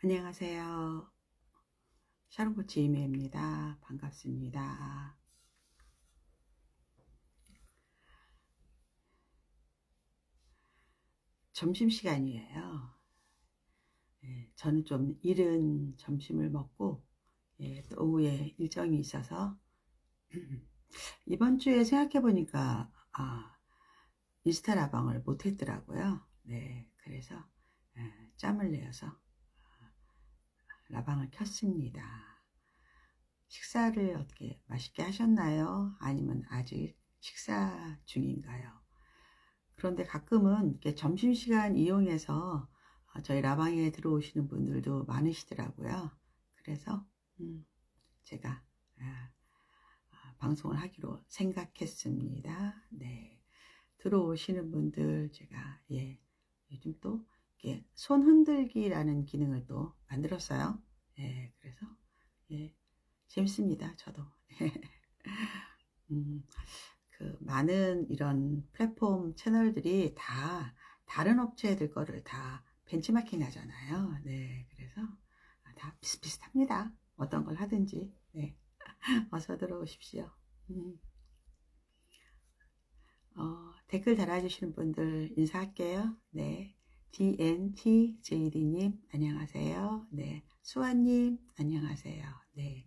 안녕하세요. 샤론코치 이메입니다. 반갑습니다. 점심시간이에요. 저는 좀 이른 점심을 먹고 또 오후에 일정이 있어서 이번 주에 생각해보니까 인스타 라방을 못했더라고요. 네, 그래서 짬을 내어서 라방을 켰습니다. 식사를 어떻게 맛있게 하셨나요? 아니면 아직 식사 중인가요? 그런데 가끔은 이렇게 점심시간 이용해서 저희 라방에 들어오시는 분들도 많으시더라고요. 그래서 제가 방송을 하기로 생각했습니다. 네, 들어오시는 분들 제가 요즘 또 이렇게 손 흔들기라는 기능을 또 만들었어요. 그래서 재밌습니다. 저도. 그 많은 이런 플랫폼 채널들이 다 다른 업체들 거를 다 벤치마킹 하잖아요. 네, 그래서 다 비슷비슷합니다. 어떤 걸 하든지. 네, 어서 들어오십시오. 댓글 달아주시는 분들 인사할게요. 네, DNTJD님 안녕하세요. 네, 수아님 안녕하세요. 네,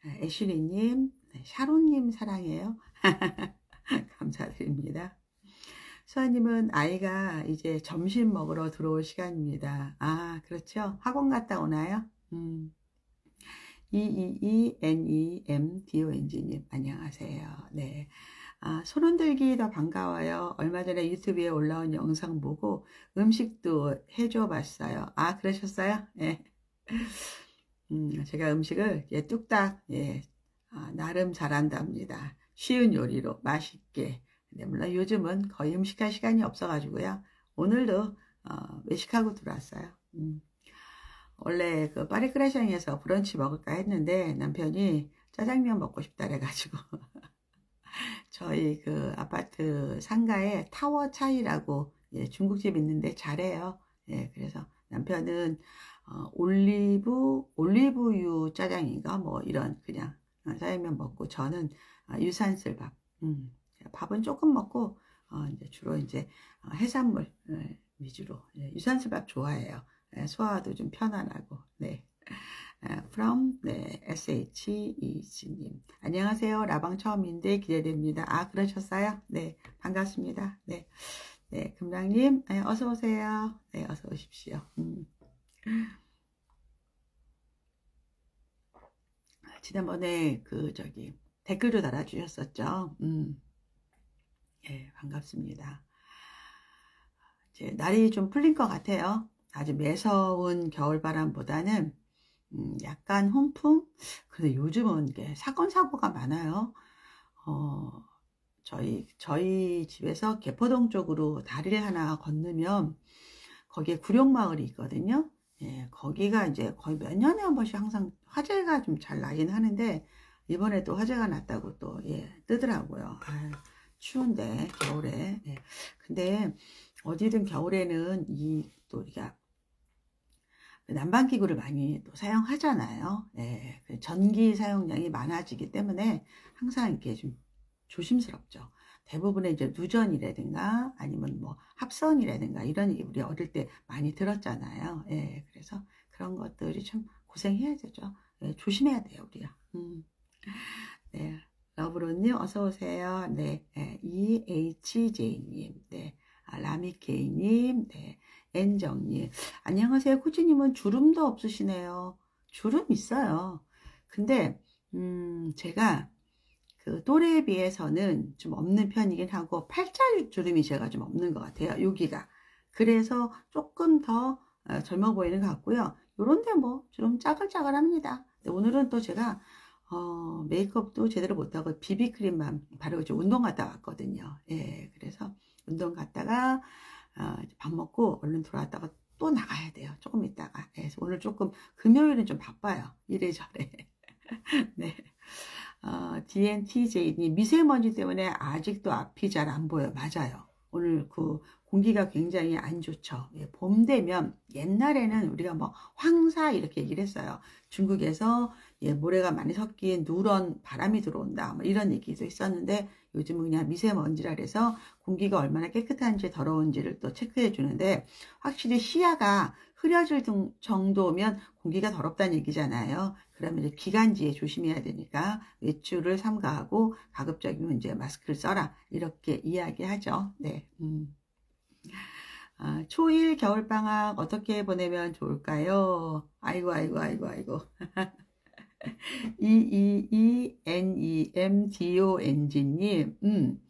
애슐리님, 네, 샤론님 사랑해요. 감사드립니다. 수아님은 아이가 이제 점심 먹으러 들어올 시간입니다. 그렇죠. 학원 갔다 오나요? EEENEMDONG님 안녕하세요. 네. 손 흔들기 더 반가워요. 얼마 전에 유튜브에 올라온 영상 보고 음식도 해줘 봤어요. 그러셨어요? 네. 제가 음식을 뚝딱 나름 잘한답니다. 쉬운 요리로 맛있게. 네, 물론 요즘은 거의 음식할 시간이 없어가지고요. 오늘도 외식하고 들어왔어요. 원래 그 파리크라샹에서 브런치 먹을까 했는데 남편이 짜장면 먹고 싶다 그래가지고 저희 그 아파트 상가에 타워 차이라고 중국집 있는데 잘해요. 그래서 남편은 올리브유 짜장인가 뭐 이런 그냥 짜장면 먹고 저는 유산슬밥. 밥은 조금 먹고 이제 주로 이제 해산물 위주로 유산슬밥 좋아해요. 소화도 좀 편안하고. 네. from 네, SHEG님 안녕하세요. 라방 처음인데 기대됩니다. 그러셨어요? 네, 반갑습니다. 네, 네, 금랑님 어서 오세요. 네, 어서 오십시오. 지난번에 댓글도 달아주셨었죠. 반갑습니다. 이제 날이 좀 풀린 것 같아요. 아주 매서운 겨울바람보다는 약간 훈풍? 근데 요즘은 이게 사건 사고가 많아요. 저희 집에서 개포동 쪽으로 다리를 하나 건너면 거기에 구룡마을이 있거든요. 거기가 이제 거의 몇 년에 한 번씩 항상 화재가 좀 잘 나긴 하는데 이번에도 화재가 났다고 또 뜨더라고요. 추운데 겨울에. 근데 어디든 겨울에는 또 우리가 난방기구를 많이 또 사용하잖아요. 그 전기 사용량이 많아지기 때문에 항상 이렇게 좀 조심스럽죠. 대부분의 이제 누전이라든가 아니면 뭐 합선이라든가 이런 얘기 우리 어릴 때 많이 들었잖아요. 그래서 그런 것들이 참 고생해야 되죠. 조심해야 돼요, 우리가. 네. 러브로님 어서 오세요. 네. EHJ님. 네. 라미케이님. 네. 엔정님. 안녕하세요. 코치님은 주름도 없으시네요. 주름 있어요. 근데 제가 그 또래에 비해서는 좀 없는 편이긴 하고 팔자주름이 제가 좀 없는 것 같아요. 여기가. 그래서 조금 더 젊어 보이는 것 같고요. 요런데 뭐 주름 짜글짜글합니다. 오늘은 또 제가 메이크업도 제대로 못하고 비비크림만 바르고 좀 운동 갔다 왔거든요. 그래서 운동 갔다가 밥 먹고 얼른 돌아왔다가 또 나가야 돼요. 조금 있다가. 그래서 오늘 조금 금요일은 좀 바빠요. 이래저래. 네. DNTJ님 미세먼지 때문에 아직도 앞이 잘 안 보여. 맞아요. 오늘 그 공기가 굉장히 안 좋죠. 예, 봄 되면 옛날에는 우리가 뭐 황사 이렇게 얘기를 했어요. 중국에서 예, 모래가 많이 섞인 누런 바람이 들어온다. 뭐 이런 얘기도 있었는데 요즘은 그냥 미세먼지라 그래서 공기가 얼마나 깨끗한지 더러운지를 또 체크해 주는데 확실히 시야가 흐려질 정도면 공기가 더럽다는 얘기잖아요. 그러면 이제 기관지에 조심해야 되니까 외출을 삼가하고 가급적이면 이제 마스크를 써라. 이렇게 이야기하죠. 네. 초일 겨울방학 어떻게 보내면 좋을까요? 아이고, 아이고, 아이고, 아이고. EEENEMDONG님,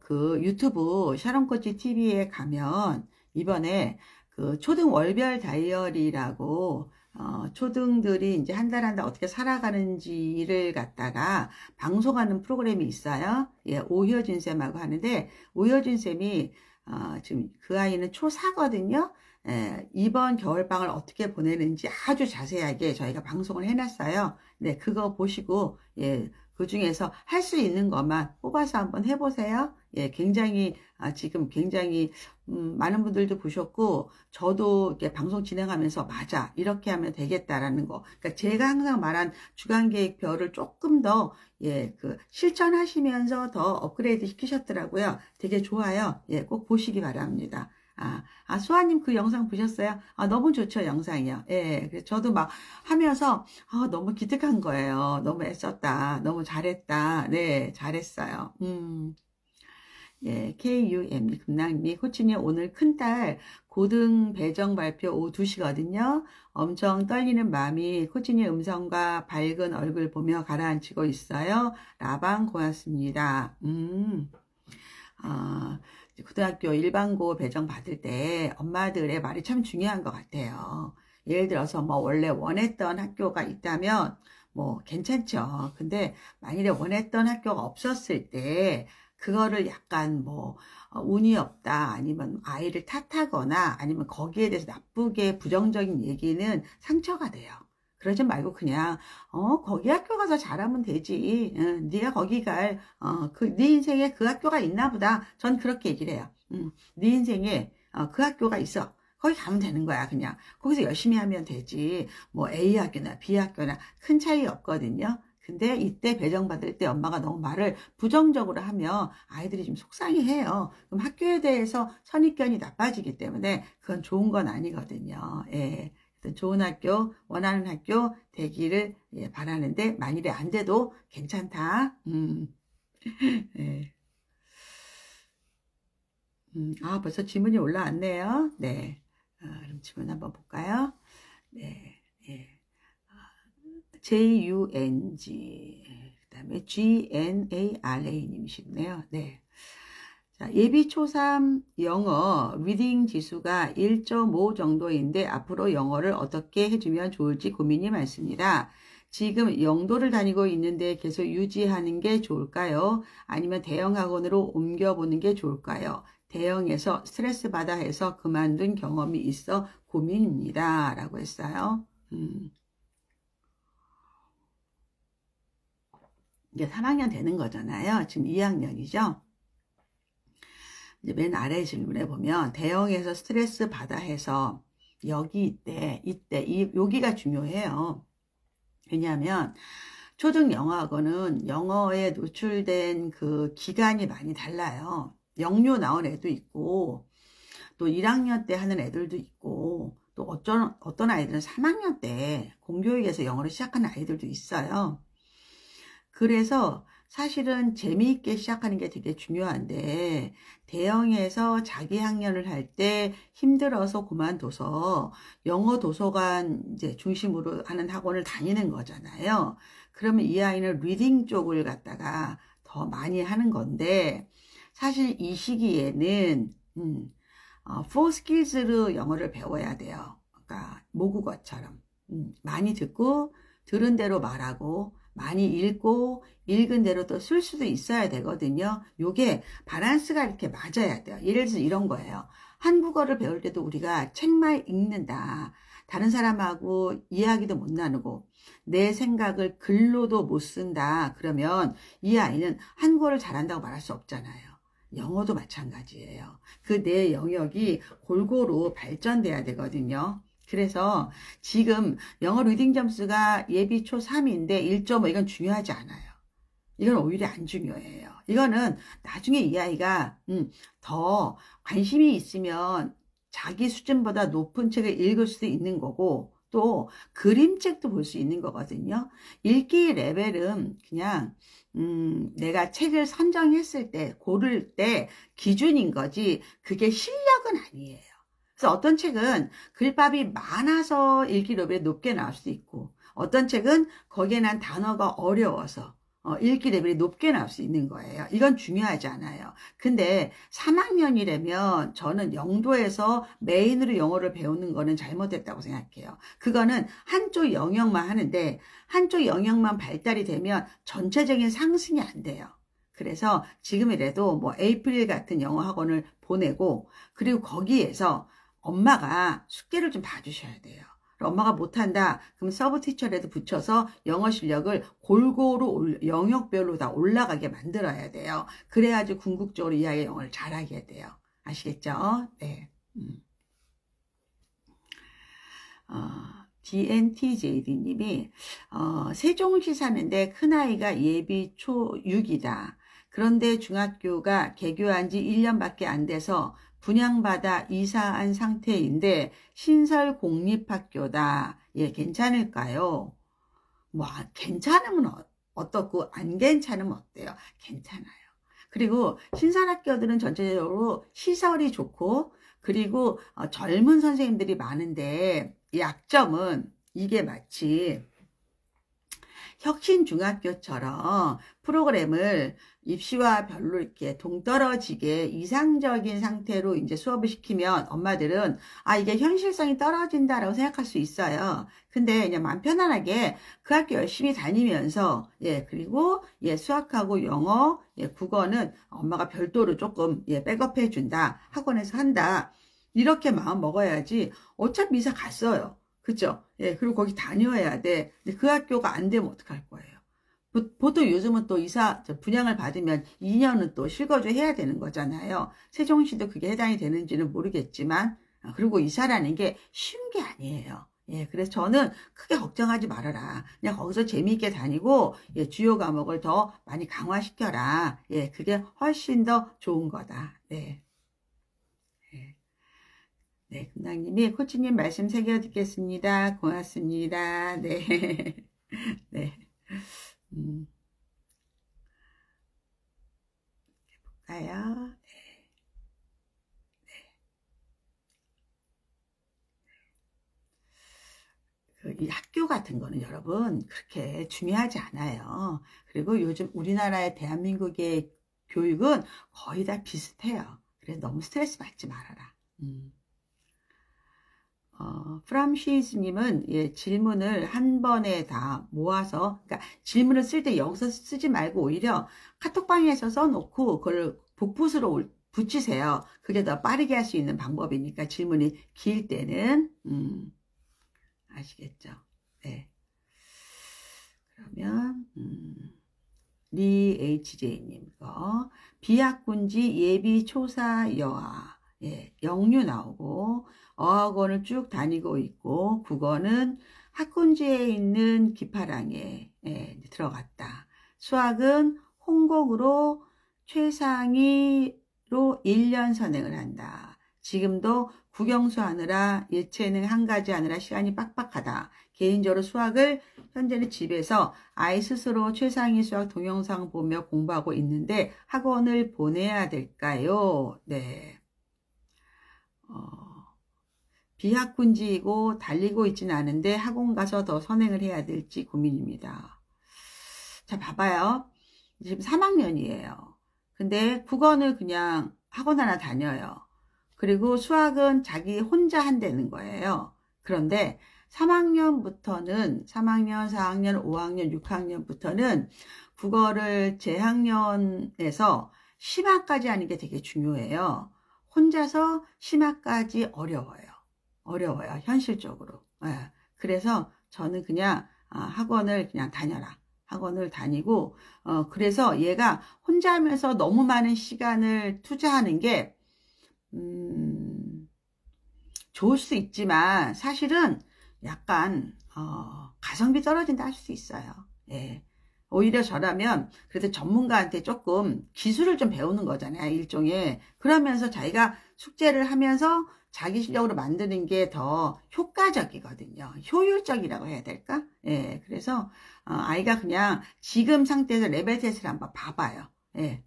그 유튜브 샤론코치 TV에 가면 이번에 그 초등 월별 다이어리라고 초등들이 이제 한 달 한 달 어떻게 살아가는지를 갖다가 방송하는 프로그램이 있어요. 예, 오효진 쌤하고 하는데 오효진 쌤이 지금 그 아이는 초4거든요. 예, 이번 겨울방을 어떻게 보내는지 아주 자세하게 저희가 방송을 해놨어요. 네, 그거 보시고, 예, 그 중에서 할 수 있는 것만 뽑아서 한번 해보세요. 예, 굉장히, 지금 굉장히, 많은 분들도 보셨고, 저도 이렇게 방송 진행하면서, 맞아, 이렇게 하면 되겠다라는 거. 그러니까 제가 항상 말한 주간계획표를 조금 더, 예, 실천하시면서 더 업그레이드 시키셨더라고요. 되게 좋아요. 예, 꼭 보시기 바랍니다. 수아님 그 영상 보셨어요? 너무 좋죠, 영상이요. 예, 그래서 저도 막 하면서, 너무 기특한 거예요. 너무 애썼다. 너무 잘했다. 네, 잘했어요. 예, KUM, 금남미, 코치님 오늘 큰딸 고등 배정 발표 오후 2시거든요. 엄청 떨리는 마음이 코치님 음성과 밝은 얼굴 보며 가라앉히고 있어요. 라방 고맙습니다. 고등학교 일반고 배정 받을 때 엄마들의 말이 참 중요한 것 같아요. 예를 들어서 뭐 원래 원했던 학교가 있다면 뭐 괜찮죠. 근데 만일에 원했던 학교가 없었을 때 그거를 약간 뭐 운이 없다 아니면 아이를 탓하거나 아니면 거기에 대해서 나쁘게 부정적인 얘기는 상처가 돼요. 그러지 말고 그냥 거기 학교 가서 잘하면 되지. 응, 네가 거기 네 인생에 그 학교가 있나 보다. 전 그렇게 얘기를 해요. 네 인생에 그 학교가 있어. 거기 가면 되는 거야, 그냥. 거기서 열심히 하면 되지. 뭐 A 학교나 B 학교나 큰 차이 없거든요. 근데 이때 배정받을 때 엄마가 너무 말을 부정적으로 하면 아이들이 좀 속상해해요. 그럼 학교에 대해서 선입견이 나빠지기 때문에 그건 좋은 건 아니거든요. 예. 좋은 학교, 원하는 학교 되기를 바라는데 만일에 안 돼도 괜찮다. 네. 벌써 지문이 올라왔네요. 네. 그럼 지문 한번 볼까요? 네. 네. JUNG, 그 다음에 GNARA님이시네요. 네. 자, 예비 초3 영어 리딩 지수가 1.5 정도인데 앞으로 영어를 어떻게 해주면 좋을지 고민이 많습니다. 지금 영도를 다니고 있는데 계속 유지하는 게 좋을까요? 아니면 대형 학원으로 옮겨보는 게 좋을까요? 대형에서 스트레스 받아 해서 그만둔 경험이 있어 고민입니다. 라고 했어요. 이제 3학년 되는 거잖아요. 지금 2학년이죠. 이제 맨 아래 질문에 보면 대형에서 스트레스 받아 해서 여기 여기가 중요해요. 왜냐하면 초등 영어학원은 영어에 노출된 그 기간이 많이 달라요. 영유 나온 애도 있고 또 1학년 때 하는 애들도 있고 또 어떤 아이들은 3학년 때 공교육에서 영어를 시작하는 아이들도 있어요. 그래서 사실은 재미있게 시작하는 게 되게 중요한데 대형에서 자기 학년을 할 때 힘들어서 그만둬서 영어 도서관 이제 중심으로 하는 학원을 다니는 거잖아요. 그러면 이 아이는 리딩 쪽을 갖다가 더 많이 하는 건데 사실 이 시기에는 four skills로 영어를 배워야 돼요. 그러니까 모국어처럼 많이 듣고 들은 대로 말하고 많이 읽고 읽은 대로 또 쓸 수도 있어야 되거든요. 요게 밸런스가 이렇게 맞아야 돼요. 예를 들어서 이런 거예요. 한국어를 배울 때도 우리가 책만 읽는다. 다른 사람하고 이야기도 못 나누고 내 생각을 글로도 못 쓴다. 그러면 이 아이는 한국어를 잘한다고 말할 수 없잖아요. 영어도 마찬가지예요. 그 내 영역이 골고루 발전돼야 되거든요. 그래서 지금 영어 리딩 점수가 예비 초 3인데 1.5 이건 중요하지 않아요. 이건 오히려 안 중요해요. 이거는 나중에 이 아이가 더 관심이 있으면 자기 수준보다 높은 책을 읽을 수도 있는 거고 또 그림책도 볼 수 있는 거거든요. 읽기 레벨은 그냥 내가 책을 선정했을 때 고를 때 기준인 거지 그게 실력은 아니에요. 그래서 어떤 책은 글밥이 많아서 읽기 레벨이 높게 나올 수도 있고 어떤 책은 거기에 난 단어가 어려워서 읽기 레벨이 높게 나올 수 있는 거예요. 이건 중요하지 않아요. 근데 3학년이라면 저는 영도에서 메인으로 영어를 배우는 거는 잘못됐다고 생각해요. 그거는 한쪽 영역만 하는데 한쪽 영역만 발달이 되면 전체적인 상승이 안 돼요. 그래서 지금이라도 뭐 에이프릴 같은 영어 학원을 보내고 그리고 거기에서 엄마가 숙제를 좀 봐주셔야 돼요. 엄마가 못한다. 그럼 서브 티처라도 붙여서 영어 실력을 골고루 영역별로 다 올라가게 만들어야 돼요. 그래야지 궁극적으로 이 아이의 영어를 잘하게 돼요. 아시겠죠? 네. DNTJD님이 세종시 사는데 큰아이가 예비 초 6이다. 그런데 중학교가 개교한 지 1년밖에 안 돼서 분양받아 이사한 상태인데 신설 공립학교다. 예, 괜찮을까요? 뭐 괜찮으면 어떻고 안 괜찮으면 어때요? 괜찮아요. 그리고 신설학교들은 전체적으로 시설이 좋고 그리고 젊은 선생님들이 많은데 약점은 이게 마치 혁신중학교처럼 프로그램을 입시와 별로 이렇게 동떨어지게 이상적인 상태로 이제 수업을 시키면 엄마들은 이게 현실성이 떨어진다라고 생각할 수 있어요. 근데 그냥 마음 편안하게 그 학교 열심히 다니면서 그리고 수학하고 영어, 국어는 엄마가 별도로 조금 백업해 준다. 학원에서 한다. 이렇게 마음 먹어야지 어차피 이사 갔어요. 그죠? 그리고 거기 다녀야 돼. 근데 그 학교가 안 되면 어떡할 거예요? 보통 요즘은 또 분양을 받으면 2년은 또 실거주 해야 되는 거잖아요. 세종시도 그게 해당이 되는지는 모르겠지만, 그리고 이사라는 게 쉬운 게 아니에요. 그래서 저는 크게 걱정하지 말아라. 그냥 거기서 재미있게 다니고, 주요 과목을 더 많이 강화시켜라. 그게 훨씬 더 좋은 거다. 네. 네, 금당님이 코치님 말씀 새겨 듣겠습니다. 고맙습니다. 네. 네. 볼까요? 이 학교 같은 거는 여러분 그렇게 중요하지 않아요. 그리고 요즘 우리나라의 대한민국의 교육은 거의 다 비슷해요. 그래서 너무 스트레스 받지 말아라. 프람시즈님은 질문을 한 번에 다 모아서 그러니까 질문을 쓸 때 여기서 쓰지 말고 오히려 카톡방에서 써놓고 그걸 복붙으로 붙이세요. 그게 더 빠르게 할 수 있는 방법이니까 질문이 길 때는 아시겠죠? 네. 그러면 리 HJ님 거 비학군지 예비 초사 여아 영유 나오고 어학원을 쭉 다니고 있고 국어는 학군지에 있는 기파랑에 들어갔다. 수학은 홍곡으로 최상위로 1년 선행을 한다. 지금도 국영수 하느라 예체능 한 가지 하느라 시간이 빡빡하다. 개인적으로 수학을 현재는 집에서 아이 스스로 최상위 수학 동영상 보며 공부하고 있는데 학원을 보내야 될까요? 네. 비학군지이고 달리고 있진 않은데 학원 가서 더 선행을 해야 될지 고민입니다. 자, 봐봐요. 지금 3학년이에요. 근데 국어는 그냥 학원 하나 다녀요. 그리고 수학은 자기 혼자 한다는 거예요. 그런데 3학년, 4학년, 5학년, 6학년부터는 국어를 재학년에서 심화까지 하는 게 되게 중요해요. 혼자서 심화까지 어려워요. 현실적으로. 그래서 저는 그냥 학원을 그냥 다녀라. 학원을 다니고, 그래서 얘가 혼자 하면서 너무 많은 시간을 투자하는 게, 좋을 수 있지만, 사실은 약간, 가성비 떨어진다 할 수 있어요. 예. 오히려 저라면, 그래도 전문가한테 조금 기술을 좀 배우는 거잖아요, 일종의. 그러면서 자기가 숙제를 하면서 자기 실력으로 만드는 게 더 효과적이거든요. 효율적이라고 해야 될까? 예. 그래서, 아이가 그냥 지금 상태에서 레벨 테스트를 한번 봐봐요. 예,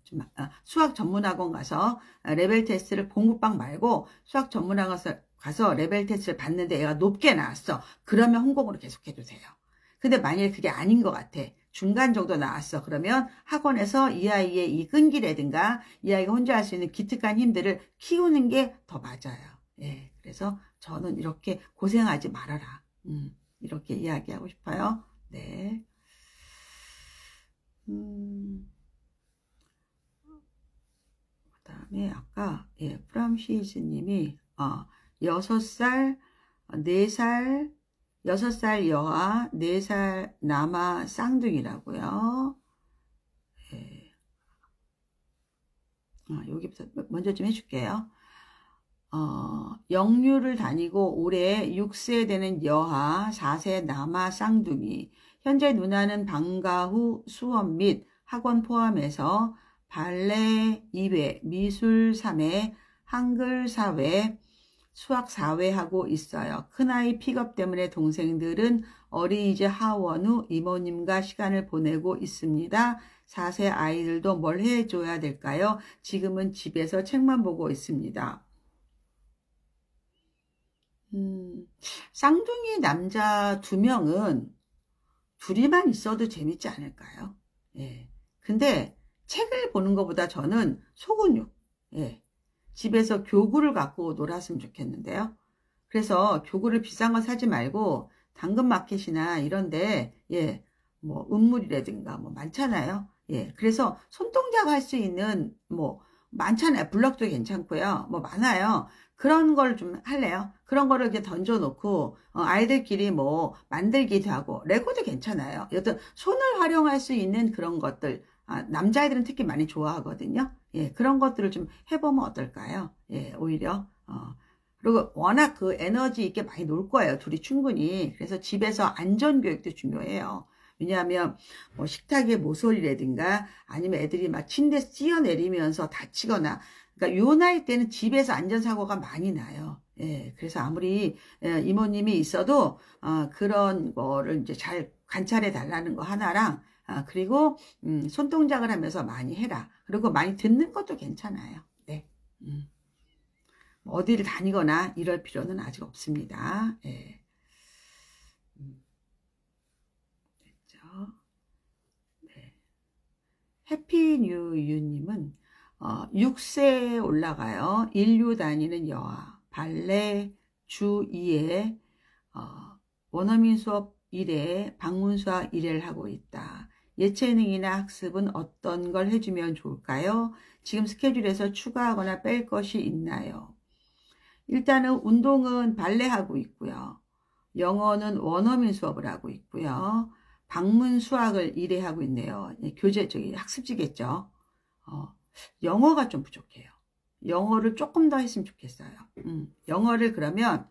수학 전문학원 가서 레벨 테스트를 공부방 말고 수학 전문학원 가서 레벨 테스트를 봤는데 얘가 높게 나왔어. 그러면 홍콩으로 계속 해도 돼요. 근데 만약에 그게 아닌 것 같아. 중간 정도 나왔어. 그러면 학원에서 이 아이의 이 끈기라든가 이 아이가 혼자 할 수 있는 기특한 힘들을 키우는 게 더 맞아요. 예, 그래서 저는 이렇게 고생하지 말아라. 이렇게 이야기하고 싶어요. 네. 그다음에 아까 예, 프람시즈 님이 6살, 4살, 6살 여아, 4살 남아 쌍둥이라고요. 예. 여기부터 먼저 좀 해줄게요. 영유를 다니고 올해 6세 되는 여하, 4세 남아 쌍둥이. 현재 누나는 방과 후 수업 및 학원 포함해서 발레 2회, 미술 3회, 한글 4회, 수학 4회 하고 있어요. 큰아이 픽업 때문에 동생들은 어린이집 하원 후 이모님과 시간을 보내고 있습니다. 4세 아이들도 뭘 해줘야 될까요? 지금은 집에서 책만 보고 있습니다. 쌍둥이 남자 2명은 둘이만 있어도 재밌지 않을까요? 예. 근데 책을 보는 것보다 저는 소근육, 예. 집에서 교구를 갖고 놀았으면 좋겠는데요. 그래서 교구를 비싼 거 사지 말고 당근마켓이나 이런데 예, 뭐 은물이라든가 뭐 많잖아요. 예, 그래서 손동작 할 수 있는 뭐 많잖아요. 블럭도 괜찮고요. 뭐 많아요. 그런 걸 좀 할래요. 그런 거를 이렇게 던져놓고 아이들끼리 뭐 만들기도 하고 레고도 괜찮아요. 여튼 손을 활용할 수 있는 그런 것들 남자애들은 특히 많이 좋아하거든요. 예, 그런 것들을 좀 해보면 어떨까요? 예, 오히려 그리고 워낙 그 에너지 있게 많이 놀 거예요. 둘이 충분히. 그래서 집에서 안전교육도 중요해요. 왜냐하면 뭐 식탁에 모서리라든가 아니면 애들이 막 침대에서 뛰어내리면서 다치거나 그러니까 요 나이 때는 집에서 안전사고가 많이 나요. 예, 그래서 아무리 이모님이 있어도 그런 거를 이제 잘 관찰해 달라는 거 하나랑 그리고 손동작을 하면서 많이 해라. 그리고 많이 듣는 것도 괜찮아요. 네. 어디를 다니거나 이럴 필요는 아직 없습니다. 예. 됐죠. 네. 해피뉴유님은 6세에 올라가요. 인류 다니는 여아, 발레 주 2회, 원어민 수업 1회, 방문 수학 1회를 하고 있다. 예체능이나 학습은 어떤 걸 해주면 좋을까요? 지금 스케줄에서 추가하거나 뺄 것이 있나요? 일단은 운동은 발레 하고 있고요. 영어는 원어민 수업을 하고 있고요. 방문 수학을 1회 하고 있네요. 교재, 학습지겠죠. 영어가 좀 부족해요. 영어를 조금 더 했으면 좋겠어요. 영어를 그러면,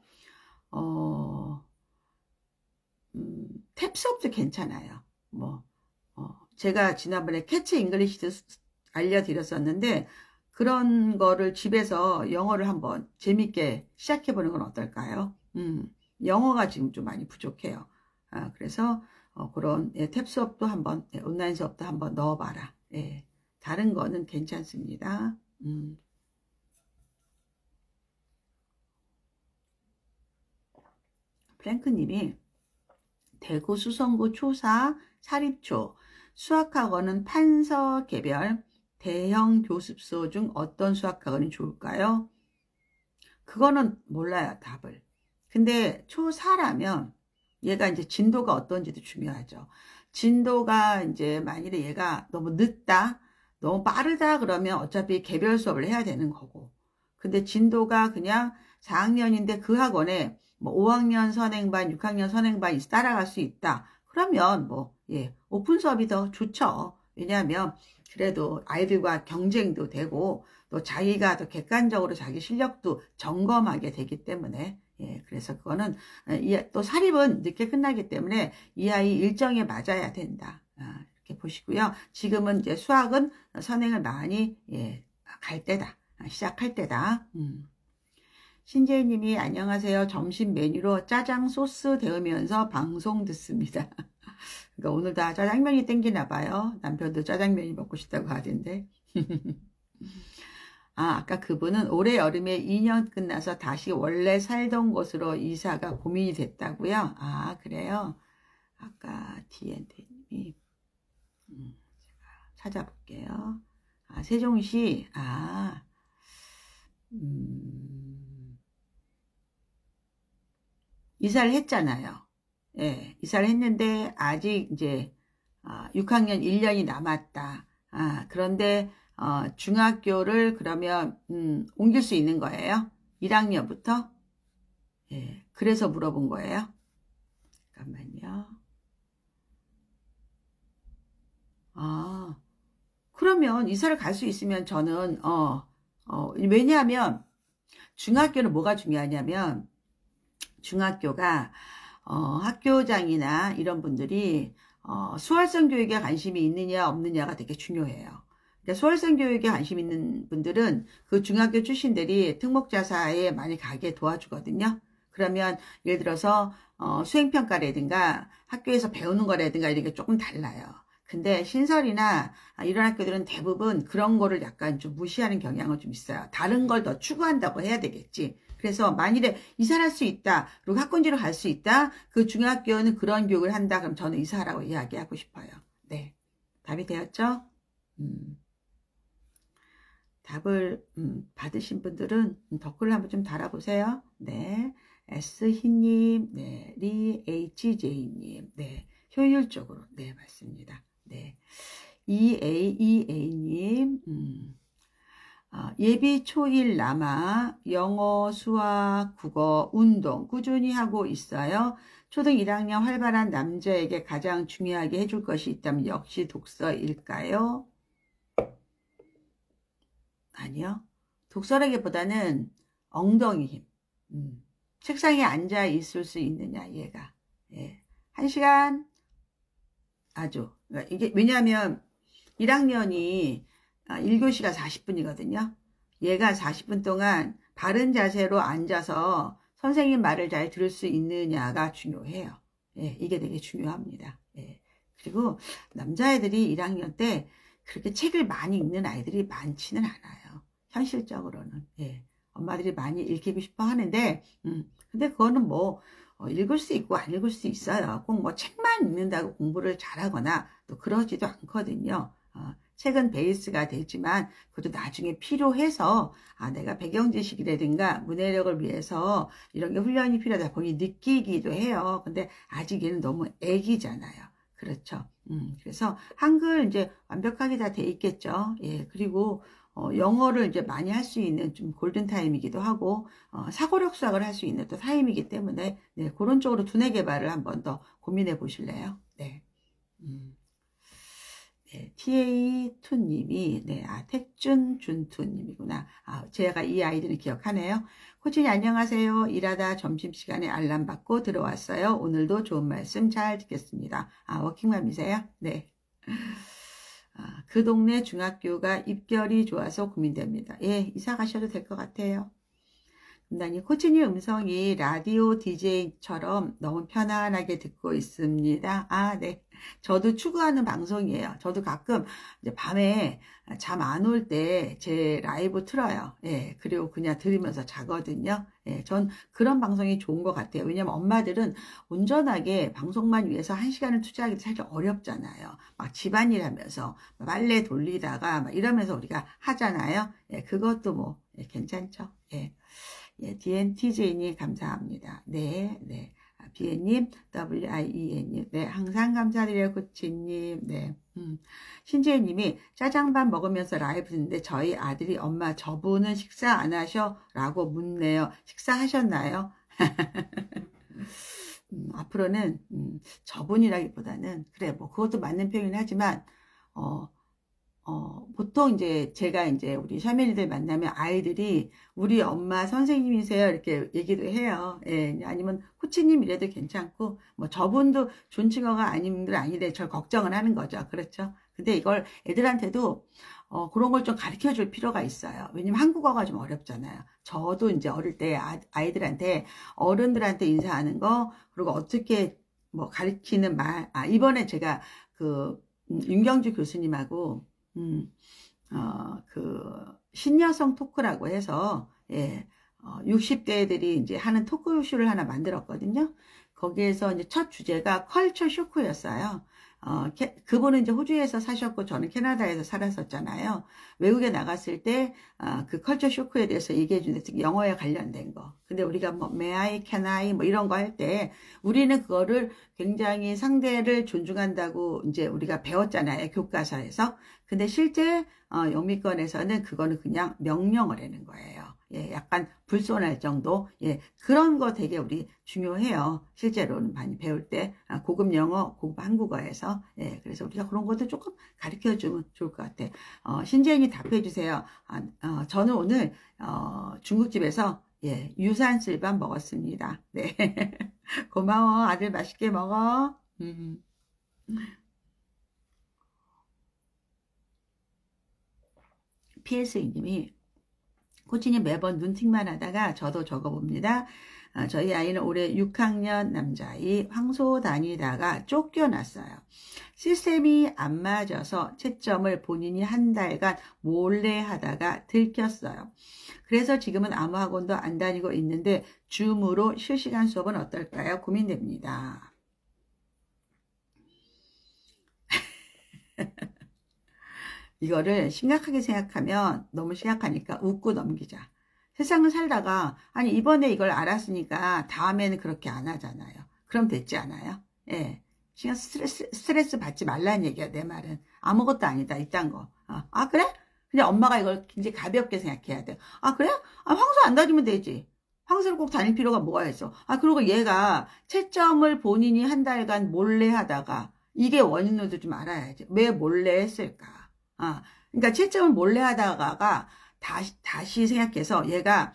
탭 수업도 괜찮아요. 제가 지난번에 캐치 잉글리시도 알려드렸었는데, 그런 거를 집에서 영어를 한번 재밌게 시작해보는 건 어떨까요? 영어가 지금 좀 많이 부족해요. 그래서 그런 탭 수업도 한번 온라인 수업도 한번 넣어봐라. 예, 다른 거는 괜찮습니다. 프랭크님이 대구 수성구 초사 사립초 수학학원은 판서 개별 대형 교습소 중 어떤 수학학원이 좋을까요? 그거는 몰라요, 답을. 근데 초4라면 얘가 이제 진도가 어떤지도 중요하죠. 진도가 이제 만일에 얘가 너무 늦다, 너무 빠르다 그러면 어차피 개별 수업을 해야 되는 거고. 근데 진도가 그냥 4학년인데 그 학원에 뭐 5학년 선행반, 6학년 선행반이 따라갈 수 있다. 그러면 뭐, 예, 오픈 수업이 더 좋죠. 왜냐하면 그래도 아이들과 경쟁도 되고 또 자기가 더 객관적으로 자기 실력도 점검하게 되기 때문에 예, 그래서 그거는 또 사립은 늦게 끝나기 때문에 이 아이 일정에 맞아야 된다. 이렇게 보시고요. 지금은 이제 수학은 선행을 많이 예, 갈 때다. 시작할 때다. 신재희님이 안녕하세요. 점심 메뉴로 짜장 소스 데우면서 방송 듣습니다. 그러니까 오늘 다 짜장면이 땡기나 봐요. 남편도 짜장면이 먹고 싶다고 하던데. 아까 그분은 올해 여름에 2년 끝나서 다시 원래 살던 곳으로 이사가 고민이 됐다고요? 그래요? 아까 DNT님이 제가 찾아볼게요. 세종시 이사를 했잖아요. 예, 이사를 했는데 아직 이제 6학년 1년이 남았다. 그런데 중학교를 그러면 옮길 수 있는 거예요? 1학년부터? 예, 그래서 물어본 거예요. 잠깐만요. 그러면 이사를 갈 수 있으면 저는 왜냐하면 중학교는 뭐가 중요하냐면 중학교가 학교장이나 이런 분들이 수월성 교육에 관심이 있느냐 없느냐가 되게 중요해요. 그러니까 수월성 교육에 관심 있는 분들은 그 중학교 출신들이 특목자사에 많이 가게 도와주거든요. 그러면 예를 들어서 수행평가라든가 학교에서 배우는 거라든가 이런 게 조금 달라요. 근데 신설이나 이런 학교들은 대부분 그런 거를 약간 좀 무시하는 경향은 좀 있어요. 다른 걸 더 추구한다고 해야 되겠지. 그래서 만일에 이사할 수 있다, 그리고 학군지로 갈 수 있다, 그 중학교는 그런 교육을 한다, 그럼 저는 이사하라고 이야기하고 싶어요. 네. 답이 되었죠? 답을 받으신 분들은 댓글 한번 좀 달아보세요. 네. S희님, 네. 리HJ님, 네. 효율적으로, 네, 맞습니다. 네. EAEA님, 예비 초1 남아 영어, 수학, 국어, 운동 꾸준히 하고 있어요. 초등 1학년 활발한 남자에게 가장 중요하게 해줄 것이 있다면 역시 독서일까요? 아니요. 독서라기보다는 엉덩이 힘. 책상에 앉아 있을 수 있느냐, 얘가. 예. 1시간 아주. 그러니까 이게 왜냐하면 1학년이 1교시가 40분이거든요. 얘가 40분 동안 바른 자세로 앉아서 선생님 말을 잘 들을 수 있느냐가 중요해요. 예, 이게 되게 중요합니다. 예. 그리고 남자애들이 1학년 때 그렇게 책을 많이 읽는 아이들이 많지는 않아요. 현실적으로는. 예. 엄마들이 많이 읽히고 싶어 하는데, 근데 그거는 뭐, 읽을 수 있고 안 읽을 수 있어요. 꼭 뭐 책만 읽는다고 공부를 잘하거나 또 그러지도 않거든요. 책은 베이스가 되지만 그것도 나중에 필요해서 내가 배경 지식이라든가 문해력을 위해서 이런 게 훈련이 필요하다 본인이 느끼기도 해요. 근데 아직 얘는 너무 애기잖아요. 그렇죠. 그래서 한글 이제 완벽하게 다 돼 있겠죠. 예, 그리고 영어를 이제 많이 할 수 있는 좀 골든타임이기도 하고, 사고력 수학을 할 수 있는 또 타임이기 때문에, 네, 그런 쪽으로 두뇌 개발을 한번 더 고민해 보실래요? 네. 네, TA2님이, 네, 택준 준투님이구나. 제가 이 아이들을 기억하네요. 코치님 안녕하세요. 일하다 점심시간에 알람 받고 들어왔어요. 오늘도 좋은 말씀 잘 듣겠습니다. 워킹맘이세요? 네. 그 동네 중학교가 입결이 좋아서 고민됩니다. 예, 이사 가셔도 될 것 같아요. 김다님, 코치님 음성이 라디오 DJ처럼 너무 편안하게 듣고 있습니다. 네. 저도 추구하는 방송이에요. 저도 가끔 이제 밤에 잠 안 올 때 제 라이브 틀어요. 예, 그리고 그냥 들으면서 자거든요. 예, 전 그런 방송이 좋은 것 같아요. 왜냐면 엄마들은 온전하게 방송만 위해서 1시간을 투자하기도 사실 어렵잖아요. 막 집안일 하면서 빨래 돌리다가 막 이러면서 우리가 하잖아요. 예, 그것도 뭐 괜찮죠. 예. 예, DNTJ님 감사합니다. 네, 네. 비애님, WIEN님, 네, 항상 감사드려요, 코치님, 네. 신지혜님이 짜장밥 먹으면서 라이브 듣는데 저희 아들이 엄마 저분은 식사 안 하셔? 라고 묻네요. 식사하셨나요? 앞으로는 저분이라기보다는 그래 뭐 그것도 맞는 표현이긴 하지만 보통 이제 제가 이제 우리 샤멜이들 만나면 아이들이 우리 엄마 선생님이세요 이렇게 얘기도 해요. 예, 아니면 코치님 이래도 괜찮고 뭐 저분도 존칭어가 아님들 아니래 저 걱정을 하는 거죠. 그렇죠? 근데 이걸 애들한테도 그런 걸 좀 가르쳐 줄 필요가 있어요. 왜냐면 한국어가 좀 어렵잖아요. 저도 이제 어릴 때 아이들한테 어른들한테 인사하는 거 그리고 어떻게 뭐 가르치는 말 이번에 제가 그 윤경주 교수님하고 그 신여성 토크라고 해서 예, 60대들이 이제 하는 토크쇼를 하나 만들었거든요. 거기에서 이제 첫 주제가 컬처 쇼크였어요. 그분은 이제 호주에서 사셨고 저는 캐나다에서 살았었잖아요. 외국에 나갔을 때 그 컬처 쇼크에 대해서 얘기해 주는데 특히 영어에 관련된 거. 근데 우리가 뭐 may I, can I 뭐 이런 거 할 때 우리는 그거를 굉장히 상대를 존중한다고 이제 우리가 배웠잖아요. 교과서에서. 근데 실제 영미권에서는 그거는 그냥 명령을 하는 거예요. 예, 약간 불손할 정도. 예, 그런 거 되게 우리 중요해요. 실제로는 많이 배울 때 고급 영어, 고급 한국어에서. 예, 그래서 우리가 그런 것도 조금 가르쳐 주면 좋을 것 같아. 신재인이 답해 주세요. 저는 오늘 중국집에서 예, 유산슬밥 먹었습니다. 네. 고마워. 아들 맛있게 먹어. PS님이 코치님 매번 눈팅만 하다가 저도 적어봅니다. 저희 아이는 올해 6학년 남자아이 황소 다니다가 쫓겨났어요. 시스템이 안 맞아서 채점을 본인이 한 달간 몰래 하다가 들켰어요. 그래서 지금은 아무 학원도 안 다니고 있는데 줌으로 실시간 수업은 어떨까요? 고민됩니다. 이거를 심각하게 생각하면 너무 심각하니까 웃고 넘기자. 세상을 살다가 아니 이번에 이걸 알았으니까 다음에는 그렇게 안 하잖아요. 그럼 됐지 않아요? 예. 신경 스트레스 받지 말라는 얘기야. 내 말은 아무것도 아니다 이딴 거. 그래? 그냥 엄마가 이걸 굉장히 가볍게 생각해야 돼. 그래? 황소 안 다니면 되지. 황소를 꼭 다닐 필요가 뭐가 있어. 그리고 얘가 채점을 본인이 한 달간 몰래 하다가 이게 원인으로도 좀 알아야지. 왜 몰래 했을까? 그러니까 채점을 몰래 하다가가 다시 생각해서 얘가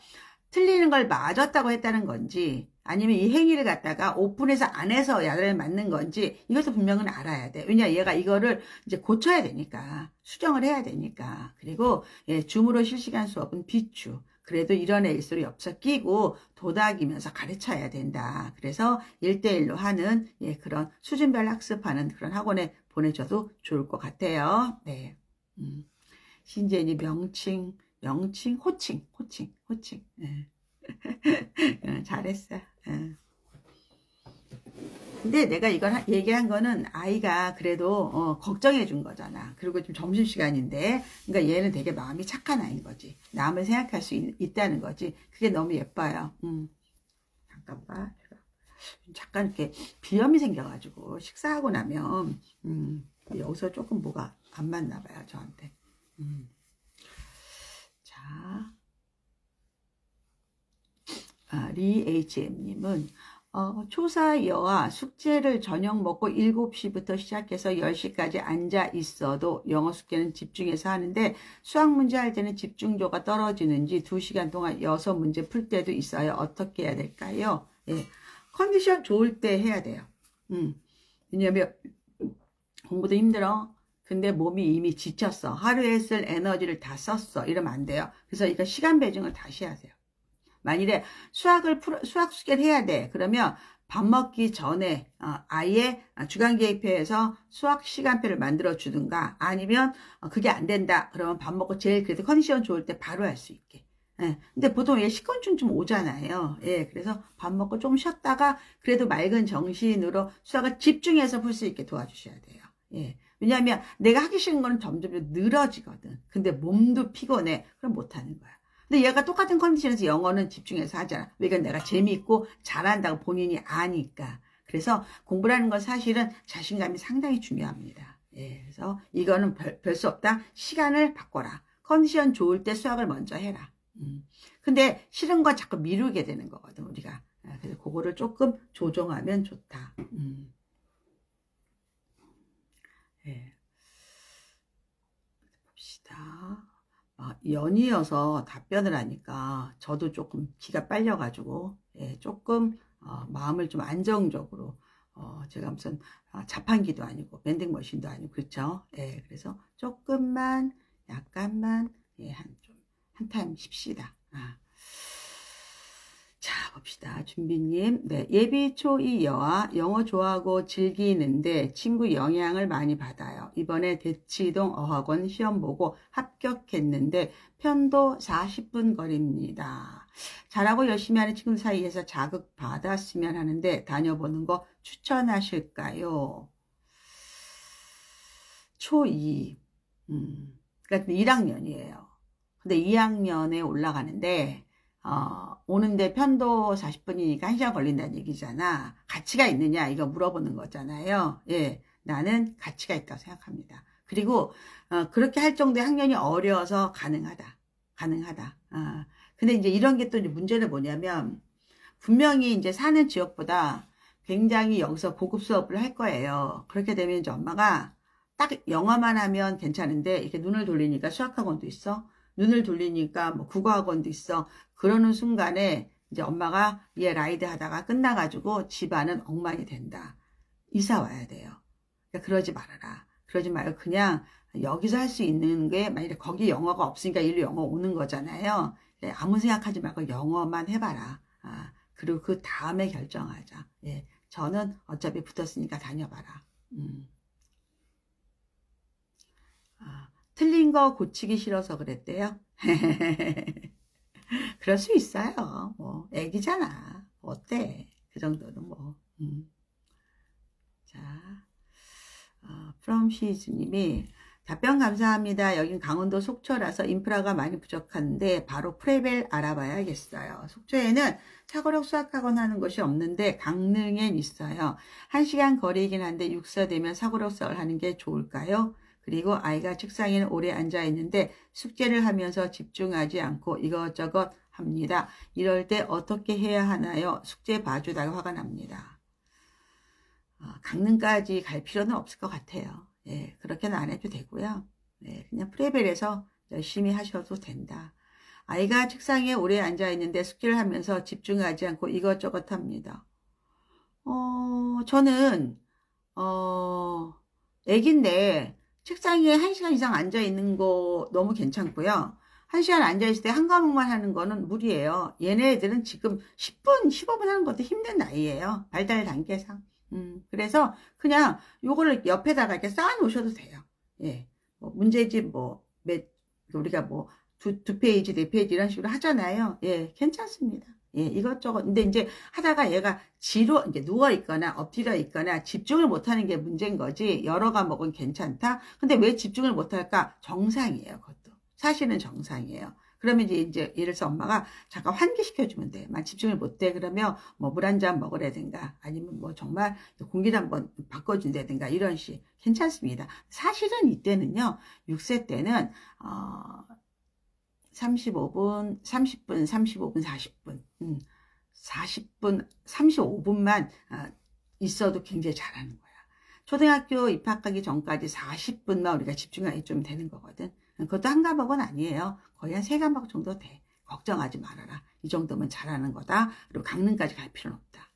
틀리는 걸 맞았다고 했다는 건지 아니면 이 행위를 갖다가 오픈해서 안 해서 야단을 맞는 건지 이것도 분명은 알아야 돼. 왜냐 얘가 이거를 이제 고쳐야 되니까 수정을 해야 되니까. 그리고 예, 줌으로 실시간 수업은 비추. 그래도 이런 애일수록 옆서 끼고 도닥이면서 가르쳐야 된다. 그래서 1대1로 하는 예, 그런 수준별 학습하는 그런 학원에 보내줘도 좋을 것 같아요. 네. 신재니 명칭, 호칭. 네. 잘했어. 근데 내가 이걸 얘기한 거는 아이가 그래도 걱정해 준 거잖아. 그리고 지금 점심시간인데 그러니까 얘는 되게 마음이 착한 아이인 거지. 남을 생각할 수 있다는 거지. 그게 너무 예뻐요. 잠깐만. 잠깐 이렇게 비염이 생겨가지고 식사하고 나면 여기서 조금 뭐가 안 맞나 봐요. 저한테. 자, 리 HM님은 초사 여아 숙제를 저녁 먹고 7시부터 시작해서 10시까지 앉아 있어도 영어 숙제는 집중해서 하는데 수학 문제 할 때는 집중도가 떨어지는지 2시간 동안 6문제 풀 때도 있어요. 어떻게 해야 될까요? 예, 컨디션 좋을 때 해야 돼요. 왜냐면 공부도 힘들어. 근데 몸이 이미 지쳤어. 하루에 쓸 에너지를 다 썼어. 이러면 안 돼요. 그래서 이거 시간 배정을 다시 하세요. 만일에 수학 숙제를 해야 돼. 그러면 밥 먹기 전에 아예 주간계획표에서 수학 시간표를 만들어 주든가 아니면 그게 안 된다. 그러면 밥 먹고 제일 그래도 컨디션 좋을 때 바로 할 수 있게. 예. 근데 보통 식곤증 좀 오잖아요. 예. 그래서 밥 먹고 좀 쉬었다가 그래도 맑은 정신으로 수학을 집중해서 풀 수 있게 도와주셔야 돼요. 예. 왜냐하면 내가 하기 싫은 거는 점점 늘어지거든. 근데 몸도 피곤해. 그럼 못하는 거야. 근데 얘가 똑같은 컨디션에서 영어는 집중해서 하잖아. 왜냐면 내가 재미있고 잘한다고 본인이 아니까. 그래서 공부라는 건 사실은 자신감이 상당히 중요합니다. 예, 그래서 이거는 별 수 없다. 시간을 바꿔라. 컨디션 좋을 때 수학을 먼저 해라. 근데 싫은 건 자꾸 미루게 되는 거거든, 우리가. 그래서 그거를 조금 조정하면 좋다. 예. 봅시다. 연이어서 답변을 하니까 저도 조금 기가 빨려가지고, 예, 조금, 마음을 좀 안정적으로, 제가 무슨 자판기도 아니고, 밴딩머신도 아니고, 그렇죠? 예, 그래서 조금만, 약간만, 예, 한 타임 쉽시다. 자, 봅시다. 준비님. 네. 예비 초2 여아 영어 좋아하고 즐기는데 친구 영향을 많이 받아요. 이번에 대치동 어학원 시험 보고 합격했는데 편도 40분 거리입니다. 잘하고 열심히 하는 친구 사이에서 자극 받았으면 하는데 다녀보는 거 추천하실까요? 초2. 그러니까 1학년이에요. 근데 2학년에 올라가는데 오는데 편도 40분이니까 1시간 걸린다는 얘기잖아. 가치가 있느냐 이거 물어보는 거잖아요. 예, 나는 가치가 있다고 생각합니다. 그리고 그렇게 할 정도의 학년이 어려서 가능하다. 근데 이제 이런 게 또 문제는 뭐냐면 분명히 이제 사는 지역보다 굉장히 여기서 고급 수업을 할 거예요. 그렇게 되면 이제 엄마가 딱 영어만 하면 괜찮은데 이렇게 눈을 돌리니까 수학학원도 있어. 눈을 돌리니까 뭐 국어학원도 있어. 그러는 순간에 이제 엄마가 얘 라이드 하다가 끝나가지고 집안은 엉망이 된다. 이사 와야 돼요. 그러니까 그러지 말아라. 그러지 말고 그냥 여기서 할 수 있는 게 만약에 거기 영어가 없으니까 일로 영어 오는 거잖아요. 아무 생각하지 말고 영어만 해봐라. 그리고 그 다음에 결정하자. 예, 저는 어차피 붙었으니까 다녀봐라. 틀린 거 고치기 싫어서 그랬대요. 그럴 수 있어요. 뭐 애기잖아. 어때? 그 정도는 뭐. 자, from she's님이 답변 감사합니다. 여긴 강원도 속초라서 인프라가 많이 부족한데 바로 프레벨 알아봐야겠어요. 속초에는 사고력 수학학원 하는 곳이 없는데 강릉엔 있어요. 1시간 거리이긴 한데 육사되면 사고력 수학을 하는 게 좋을까요? 그리고 아이가 책상에 오래 앉아 있는데 숙제를 하면서 집중하지 않고 이것저것 합니다. 이럴 때 어떻게 해야 하나요? 숙제 봐주다가 화가 납니다. 강릉까지 갈 필요는 없을 것 같아요. 예, 그렇게는 안 해도 되고요. 네, 그냥 프레벨에서 열심히 하셔도 된다. 아이가 책상에 오래 앉아 있는데 숙제를 하면서 집중하지 않고 이것저것 합니다. 저는 애기인데 책상에 1시간 이상 앉아 있는 거 너무 괜찮고요. 1시간 앉아 있을 때 한 과목만 하는 거는 무리예요. 얘네들은 지금 10분, 15분 하는 것도 힘든 나이예요. 발달 단계상. 그래서 그냥 요거를 옆에다가 이렇게 쌓아 놓으셔도 돼요. 예. 뭐 문제집 우리가 뭐 두 페이지, 네 페이지 이런 식으로 하잖아요. 예, 괜찮습니다. 예, 이것저것. 근데 이제 하다가 얘가 이제 누워있거나 엎드려 있거나 집중을 못하는 게 문제인 거지. 여러 과목은 괜찮다. 근데 왜 집중을 못할까? 정상이에요, 그것도. 사실은 정상이에요. 그러면 이제 예를 들어서 엄마가 잠깐 환기시켜주면 돼. 만 집중을 못해. 그러면 뭐 물 한 잔 먹으라든가 아니면 뭐 정말 공기를 한번 바꿔준다든가 이런 식. 괜찮습니다. 사실은 이때는요, 6세 때는, 35분, 30분, 35분, 40분, 40분, 35분만 있어도 굉장히 잘하는 거야. 초등학교 입학하기 전까지 40분만 우리가 집중하기 좀 되는 거거든. 그것도 한 과목은 아니에요. 거의 한 3과목 정도 돼. 걱정하지 말아라. 이 정도면 잘하는 거다. 그리고 강릉까지 갈 필요는 없다.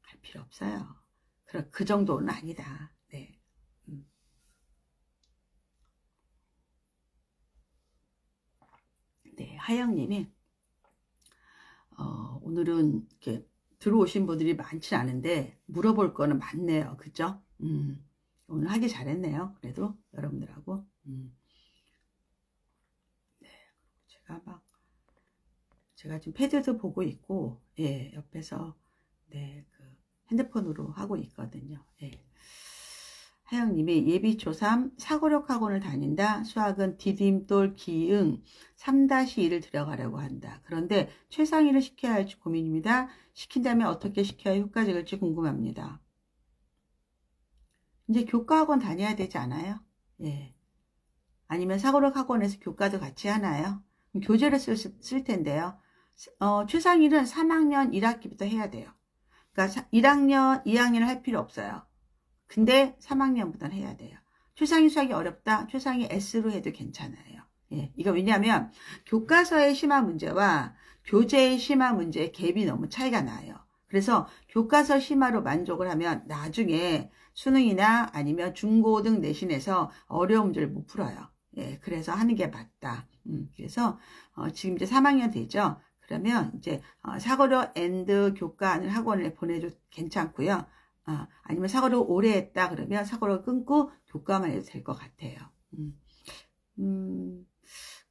갈 필요 없어요. 그 정도는 아니다. 네. 네, 하영님이 오늘은 이렇게 들어오신 분들이 많지 않은데 물어볼 거는 많네요. 그죠? 오늘 하기 잘했네요. 그래도 여러분들하고. 네, 제가 지금 패드도 보고 있고, 예, 옆에서 네, 핸드폰으로 하고 있거든요. 예. 하영님이 예비 초3 사고력 학원을 다닌다. 수학은 디딤돌, 기응 3-2를 들어가려고 한다. 그런데 최상위를 시켜야 할지 고민입니다. 시킨다면 어떻게 시켜야 효과적일지 궁금합니다. 이제 교과 학원 다녀야 되지 않아요? 예. 아니면 사고력 학원에서 교과도 같이 하나요? 교재를 쓸 텐데요. 최상위는 3학년 1학기부터 해야 돼요. 그러니까 1학년, 2학년을 할 필요 없어요. 근데 3학년부터는 해야 돼요. 최상위 수학이 어렵다. 최상위 S로 해도 괜찮아요. 예, 이거 왜냐하면 교과서의 심화 문제와 교재의 심화 문제의 갭이 너무 차이가 나요. 그래서 교과서 심화로 만족을 하면 나중에 수능이나 아니면 중고등 내신에서 어려운 문제를 못 풀어요. 예, 그래서 하는 게 맞다. 그래서 지금 이제 3학년 되죠. 그러면 이제 사고로 엔드 교과안을 학원에 보내도 괜찮고요. 아니면 사고를 오래 했다 그러면 사고를 끊고 교과만 해도 될 것 같아요.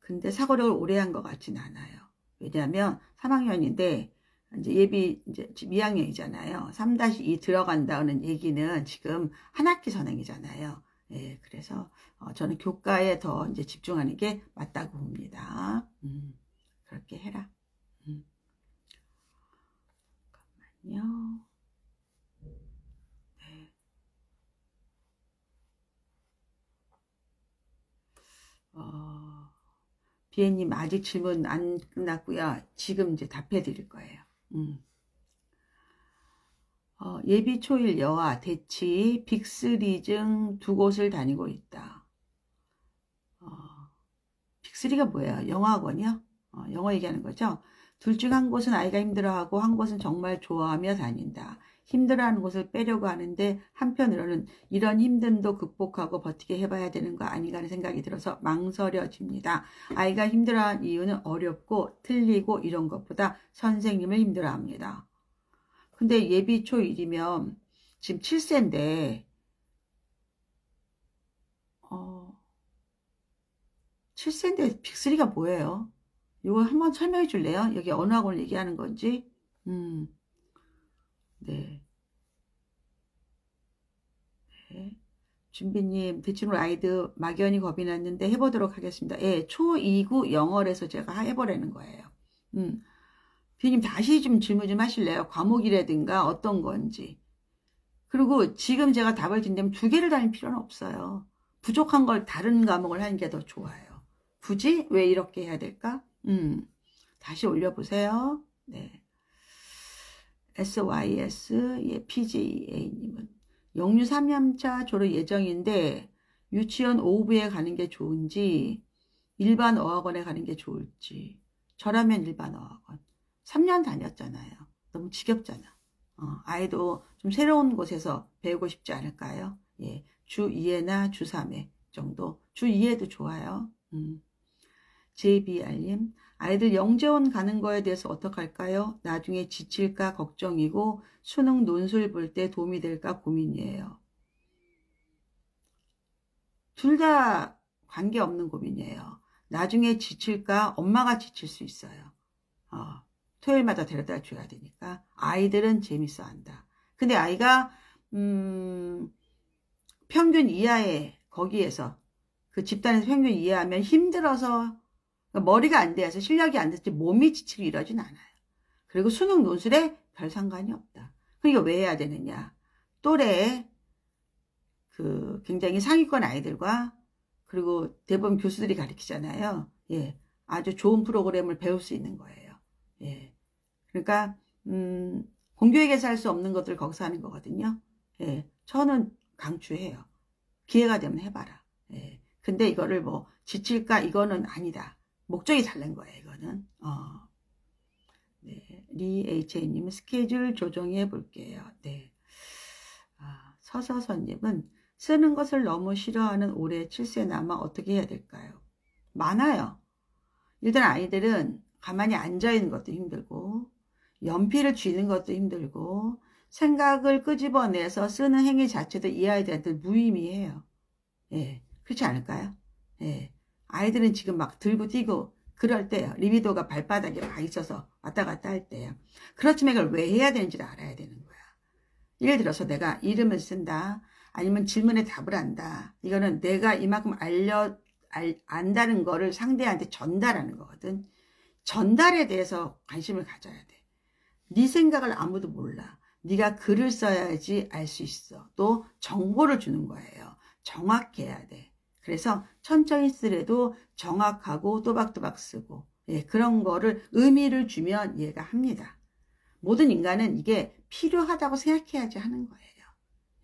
근데 사고를 오래 한 것 같진 않아요. 왜냐하면 3학년인데 이제 예비 이제 2학년이잖아요. 3-2 들어간다는 얘기는 지금 한 학기 선행이잖아요. 예, 그래서 저는 교과에 더 이제 집중하는 게 맞다고 봅니다. 그렇게 해라. 잠깐만요. 네. 비애님 아직 질문 안 끝났고요. 지금 이제 답해 드릴 거예요. 예비 초일 여아 대치 빅3중 두 곳을 다니고 있다. 빅3가 뭐예요? 영어학원이요? 영어 얘기하는 거죠? 둘 중 한 곳은 아이가 힘들어하고 한 곳은 정말 좋아하며 다닌다. 힘들어하는 곳을 빼려고 하는데 한편으로는 이런 힘듦도 극복하고 버티게 해봐야 되는 거 아닌가 하는 생각이 들어서 망설여집니다. 아이가 힘들어하는 이유는 어렵고 틀리고 이런 것보다 선생님을 힘들어합니다. 근데 예비 초1이면 지금 7세인데 7세인데 빅3가 뭐예요? 이거 한번 설명해 줄래요? 여기 어느 학원을 얘기하는 건지? 네. 네. 준비님, 대충으로 아이들 막연히 겁이 났는데 해보도록 하겠습니다. 예, 초2구 영어에서 제가 해보라는 거예요. 비님 다시 좀 질문 좀 하실래요? 과목이라든가 어떤 건지. 그리고 지금 제가 답을 준다면 두 개를 다닐 필요는 없어요. 부족한 걸 다른 과목을 하는 게 더 좋아요. 굳이 왜 이렇게 해야 될까? 다시 올려보세요. 네. SYS, 예, PJA님은 영유 3년차 졸업 예정인데 유치원 5부에 가는 게 좋은지 일반 어학원에 가는 게 좋을지. 저라면 일반 어학원. 3년 다녔잖아요. 너무 지겹잖아. 아이도 좀 새로운 곳에서 배우고 싶지 않을까요? 예, 주 2회나 주 3회 정도. 주 2회도 좋아요. JBR님, 아이들 영재원 가는 거에 대해서 어떡할까요? 나중에 지칠까 걱정이고 수능 논술 볼 때 도움이 될까 고민이에요. 둘 다 관계없는 고민이에요. 나중에 지칠까 엄마가 지칠 수 있어요. 토요일마다 데려다 줘야 되니까. 아이들은 재밌어 한다. 근데 아이가 평균 이하에 거기에서 그 집단에서 평균 이하하면 힘들어서 머리가 안 돼서 실력이 안 돼서 몸이 지치고 이러진 않아요. 그리고 수능 논술에 별 상관이 없다. 그러니까 왜 해야 되느냐. 또래 그 굉장히 상위권 아이들과 그리고 대부분 교수들이 가르치잖아요. 예, 아주 좋은 프로그램을 배울 수 있는 거예요. 예, 그러니까 공교육에서 할 수 없는 것들을 거기서 하는 거거든요. 예, 저는 강추해요. 기회가 되면 해봐라. 예, 근데 이거를 뭐 지칠까 이거는 아니다. 목적이 다른 거예요. 이거는. 네, 리HA님은 스케줄 조정해 볼게요. 네. 서서선님은 쓰는 것을 너무 싫어하는 올해 7세 남아 어떻게 해야 될까요? 많아요. 일단 아이들은 가만히 앉아있는 것도 힘들고 연필을 쥐는 것도 힘들고 생각을 끄집어내서 쓰는 행위 자체도 이 아이들한테 무의미해요. 예, 그렇지 않을까요? 예, 아이들은 지금 막 들고 뛰고 그럴 때요. 리비도가 발바닥에 막 있어서 왔다 갔다 할 때요. 그렇지만 이걸 왜 해야 되는지를 알아야 되는 거야. 예를 들어서 내가 이름을 쓴다. 아니면 질문에 답을 한다. 이거는 내가 이만큼 안다는 거를 상대한테 전달하는 거거든. 전달에 대해서 관심을 가져야 돼. 네 생각을 아무도 몰라. 네가 글을 써야지 알 수 있어. 또 정보를 주는 거예요. 정확해야 돼. 그래서 천천히 쓰래도 정확하고 또박또박 쓰고 예, 그런 거를 의미를 주면 얘가 합니다. 모든 인간은 이게 필요하다고 생각해야지 하는 거예요.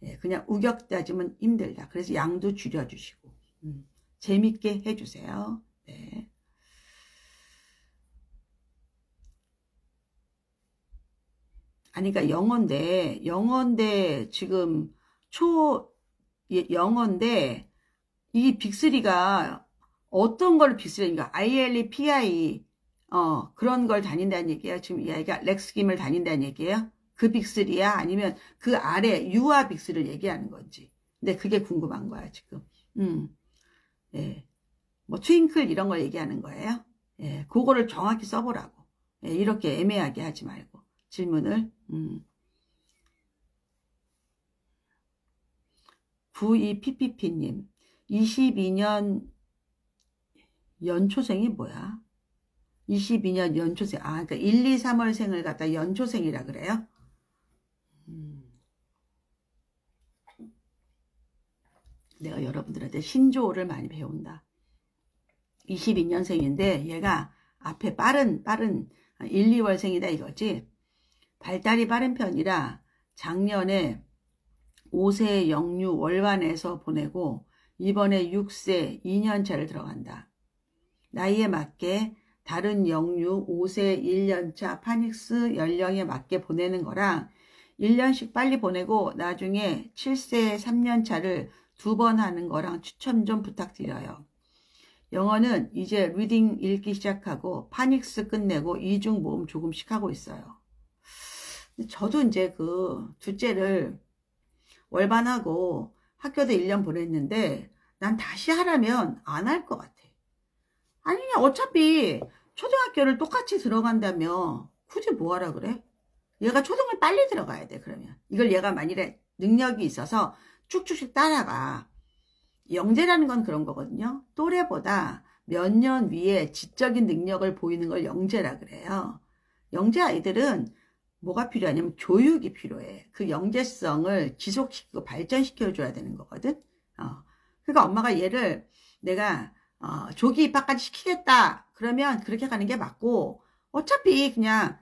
예, 그냥 우격 따지면 힘들다. 그래서 양도 줄여주시고 재밌게 해주세요. 네. 아니, 그러니까 영어인데 지금 영어인데 이 빅3가 어떤 걸 빅3인가? ILPI 그런 걸 다닌다는 얘기예요. 지금 이 아이가 렉스김을 다닌다는 얘기예요. 그 빅3야? 아니면 그 아래 유아 빅3를 얘기하는 건지. 근데 그게 궁금한 거야, 지금. 예. 뭐 트윙클 이런 걸 얘기하는 거예요. 예. 그거를 정확히 써보라고. 예. 이렇게 애매하게 하지 말고 질문을. 92PPP님 22년 연초생이 뭐야? 22년 연초생. 아, 그러니까 1, 2, 3월생을 갖다 연초생이라 그래요? 내가 여러분들한테 신조어를 많이 배운다. 22년생인데 얘가 앞에 빠른 1, 2월생이다 이거지. 발달이 빠른 편이라 작년에 5세 영유 월반에서 보내고 이번에 6세 2년차를 들어간다. 나이에 맞게 다른 영유 5세 1년차 파닉스 연령에 맞게 보내는 거랑 1년씩 빨리 보내고 나중에 7세 3년차를 2번 하는 거랑 추천 좀 부탁드려요. 영어는 이제 리딩 읽기 시작하고 파닉스 끝내고 이중 모음 조금씩 하고 있어요. 저도 이제 그 둘째를 월반하고 학교도 1년 보냈는데 난 다시 하라면 안 할 것 같아. 아니 어차피 초등학교를 똑같이 들어간다며 굳이 뭐하라 그래? 얘가 초등을 빨리 들어가야 돼. 그러면 이걸 얘가 만일에 능력이 있어서 쭉쭉쭉 따라가. 영재라는 건 그런 거거든요. 또래보다 몇 년 위에 지적인 능력을 보이는 걸 영재라 그래요. 영재 아이들은 뭐가 필요하냐면 교육이 필요해. 그 영재성을 지속시키고 발전시켜줘야 되는 거거든. 그러니까 엄마가 얘를 내가 조기 입학까지 시키겠다. 그러면 그렇게 가는 게 맞고 어차피 그냥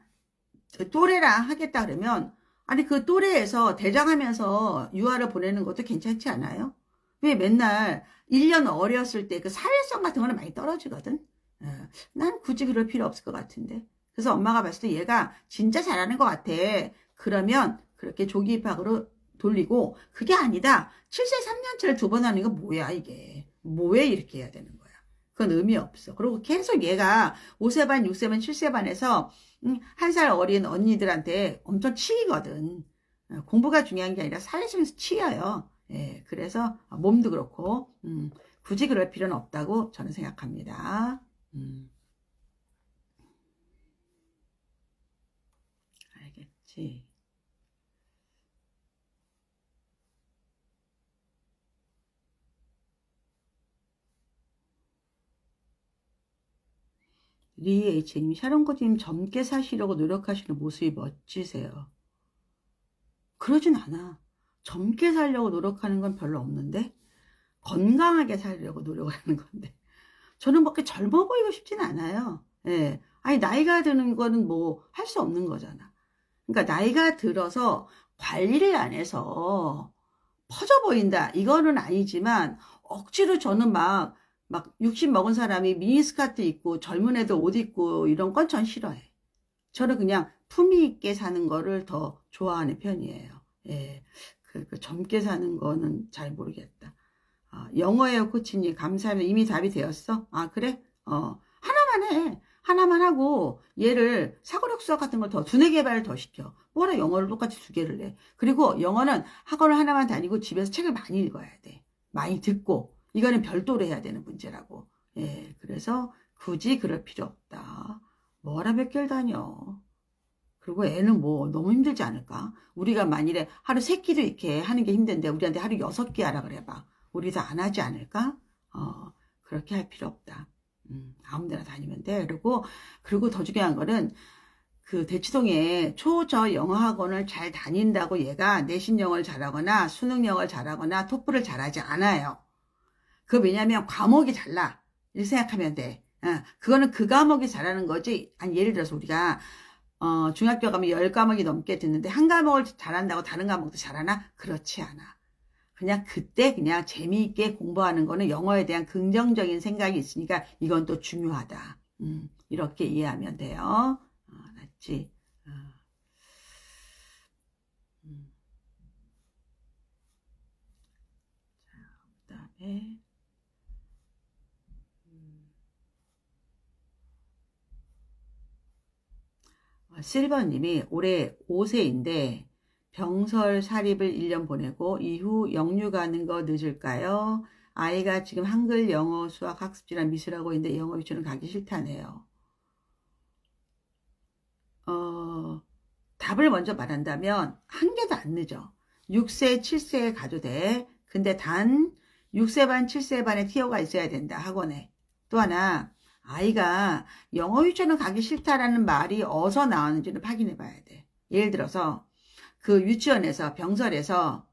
또래랑 하겠다 그러면 아니 그 또래에서 대장하면서 유아를 보내는 것도 괜찮지 않아요? 왜 맨날 1년 어렸을 때 그 사회성 같은 거는 많이 떨어지거든. 난 굳이 그럴 필요 없을 것 같은데. 그래서 엄마가 봤을 때 얘가 진짜 잘하는 것 같아. 그러면 그렇게 조기 입학으로 돌리고 그게 아니다. 7세 3년차를 2번 하는 거 뭐야 이게. 왜 이렇게 해야 되는 거야. 그건 의미 없어. 그리고 계속 얘가 5세 반, 6세 반, 7세 반에서 1살 어린 언니들한테 엄청 치이거든. 공부가 중요한 게 아니라 사회성에서 치여요. 예, 그래서 몸도 그렇고 굳이 그럴 필요는 없다고 저는 생각합니다. 알겠지? 리H님, 샤론코님 젊게 사시려고 노력하시는 모습이 멋지세요. 그러진 않아. 젊게 살려고 노력하는 건 별로 없는데 건강하게 살려고 노력을 하는 건데 저는 그렇게 젊어 보이고 싶진 않아요. 예. 아니 나이가 드는 거는 뭐 할 수 없는 거잖아. 그러니까 나이가 들어서 관리를 안 해서 퍼져 보인다 이거는 아니지만 억지로 저는 막 60 먹은 사람이 미니스커트 입고 젊은 애들 옷 입고 이런 건 전 싫어해. 저는 그냥 품위 있게 사는 거를 더 좋아하는 편이에요. 예. 그 젊게 사는 거는 잘 모르겠다. 영어예요, 코치님. 감사합니다. 이미 답이 되었어? 아, 그래? 하나만 해. 하나만 하고 얘를 사고력 수학 같은 걸 더 두뇌 개발을 더 시켜. 뭐라 영어를 똑같이 2개를 해. 그리고 영어는 학원을 하나만 다니고 집에서 책을 많이 읽어야 돼. 많이 듣고. 이거는 별도로 해야 되는 문제라고. 예, 그래서 굳이 그럴 필요 없다. 뭐하라 몇 개를 다녀. 그리고 애는 뭐 너무 힘들지 않을까? 우리가 만일에 하루 3끼도 이렇게 하는 게 힘든데 우리한테 하루 6끼 하라 그래봐. 우리 다 안 하지 않을까? 그렇게 할 필요 없다. 아무 데나 다니면 돼. 그리고 더 중요한 거는 그 대치동에 초저 영어 학원을 잘 다닌다고 얘가 내신 영어를 잘하거나 수능 영어를 잘하거나 토플을 잘하지 않아요. 그 왜냐면 과목이 달라. 이렇게 생각하면 돼. 그거는 그 과목이 잘하는 거지. 아니, 예를 들어서 우리가 중학교 가면 10과목이 넘게 듣는데 한 과목을 잘한다고 다른 과목도 잘하나? 그렇지 않아. 그냥 그때 그냥 재미있게 공부하는 거는 영어에 대한 긍정적인 생각이 있으니까 이건 또 중요하다. 이렇게 이해하면 돼요. 알았지? 그 다음에 실버님이 올해 5세인데 병설 사립을 1년 보내고 이후 영유 가는 거 늦을까요? 아이가 지금 한글, 영어, 수학, 학습지랑 미술하고 있는데 영어 유치원 가기 싫다네요. 답을 먼저 말한다면 한 개도 안 늦어. 6세, 7세에 가도 돼. 근데 단 6세 반, 7세 반에 티어가 있어야 된다. 학원에. 또 하나 아이가 영어 유치원을 가기 싫다라는 말이 어디서 나왔는지는 확인해 봐야 돼. 예를 들어서 그 유치원에서 병설에서